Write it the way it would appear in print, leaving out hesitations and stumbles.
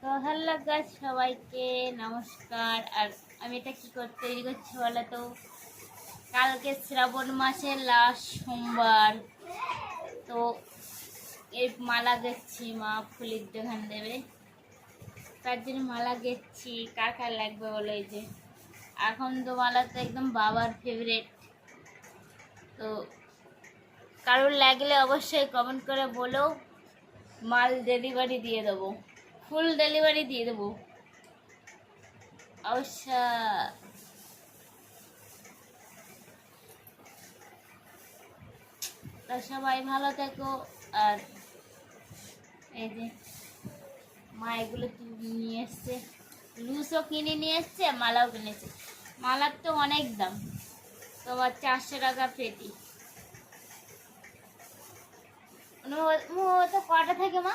তো hello guys, সবাইকে নমস্কার। আর আমি এটা কি করতে তৈরি করছি বলো তো? কালকে শ্রাবণ মাসের লাস্ট সোমবার, তো এই মালা গেচ্ছি, মা ফুলের দোকান দেবে, তার জন্য মালা গেচ্ছি। কার কার লাগবে বলো? এই যে এখন তো মালা তো একদম বাবার ফেভারেট। তো কারোর লাগলে অবশ্যই কমেন্ট করে বলো, মাল ডেলিভারি দিয়ে দেবো, ফুল ডেলিভারি দিয়ে দেবো অবশ্য। তা সবাই ভালো থেকো। আর এই যে মা এগুলো নিয়ে এসছে, লুজও কিনে নিয়ে এসছে, মালাও কিনেছে। মালার তো অনেক দাম, তোমার 400 টাকা পেটি। তো কটা থেকে মা?